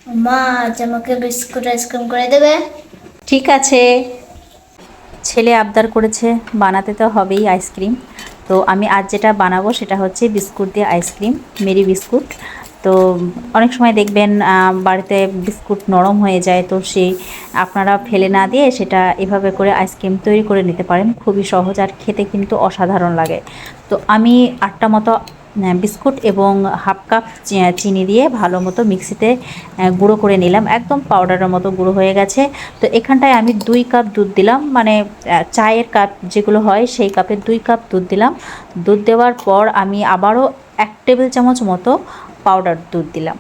মা আজ আমাকে বিস্কুট আইসক্রিম করে দেবে? ঠিক আছে, ছেলে আবদার করেছে, বানাতে তো হবেই আইসক্রিম। তো আমি আজ যেটা বানাবো সেটা হচ্ছে বিস্কুট দিয়ে আইসক্রিম, মেরি বিস্কুট। তো অনেক সময় দেখবেন বাড়িতে বিস্কুট নরম হয়ে যায়, তো সেই আপনারা ফেলে না দিয়ে সেটা এভাবে করে আইসক্রিম তৈরি করে নিতে পারেন। খুবই সহজ আর খেতে কিন্তু অসাধারণ লাগে। তো আমি 8টা মতো বিস্কুট এবং হাফ কাপ চিনি দিয়ে ভালো মতো মিক্সিতে গুঁড়ো করে নিলাম, একদম পাউডারের মতো গুঁড়ো হয়ে গেছে। তো এখানটায় আমি 2 কাপ দুধ দিলাম, মানে চায়ের কাপ যেগুলো হয় সেই কাপে 2 কাপ দুধ দিলাম। দুধ দেওয়ার পর আমি আবারও 1 টেবিল চামচ মতো পাউডার দুধ দিলাম।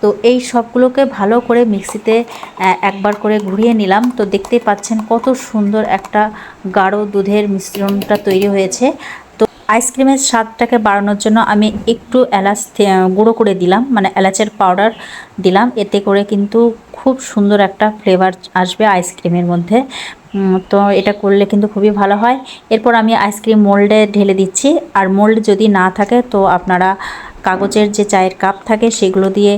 তো এই সবগুলোকে ভালো করে মিক্সিতে একবার করে ঘুরিয়ে নিলাম। তো দেখতেই পাচ্ছেন কত সুন্দর একটা গাঢ় দুধের মিশ্রণটা তৈরি হয়েছে। তো আইসক্রিমের স্বাদটাকে বাড়ানোর জন্য আমি একটু এলাচ গুঁড়ো করে দিলাম, মানে এলাচের পাউডার দিলাম। এতে করে কিন্তু খুব সুন্দর একটা ফ্লেভার আসবে আইসক্রিমের মধ্যে। তো এটা করলে কিন্তু খুবই ভালো হয়। এরপর আমি আইসক্রিম মোল্ডে ঢেলে দিচ্ছি। আর মোল্ড যদি না থাকে তো আপনারা কাগজের যে চায়ের কাপ থাকে সেগুলো দিয়ে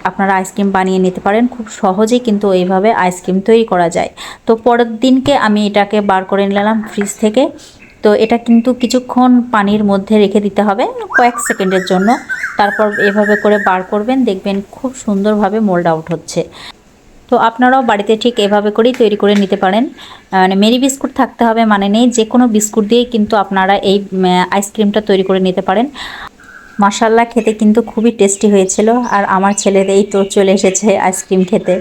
আপনারা আইসক্রিম বানিয়ে নিতে পারেন। খুব সহজেই কিন্তু এইভাবে আইসক্রিম তৈরি করা যায়। তো পরের দিনকে আমি এটাকে বার করে নিলাম ফ্রিজ থেকে। তো এটা কিন্তু কিছুক্ষণ পানির মধ্যে রেখে দিতে হবে, কয়েক সেকেন্ডের জন্য। তারপর এভাবে করে বার করবেন, দেখবেন খুব সুন্দরভাবে মোল্ড আউট হচ্ছে। তো আপনারাও বাড়িতে ঠিক এভাবে করেই তৈরি করে নিতে পারেন। মানে মেরি বিস্কুট থাকতে হবে মানে নেই, যে কোনো বিস্কুট দিয়েই কিন্তু আপনারা এই আইসক্রিমটা তৈরি করে নিতে পারেন। মাশাআল্লাহ, খেতে কিন্তু খুবই টেস্টি হয়েছিল। আর আমার ছেলের এই তো চলে এসেছে আইসক্রিম খেতে।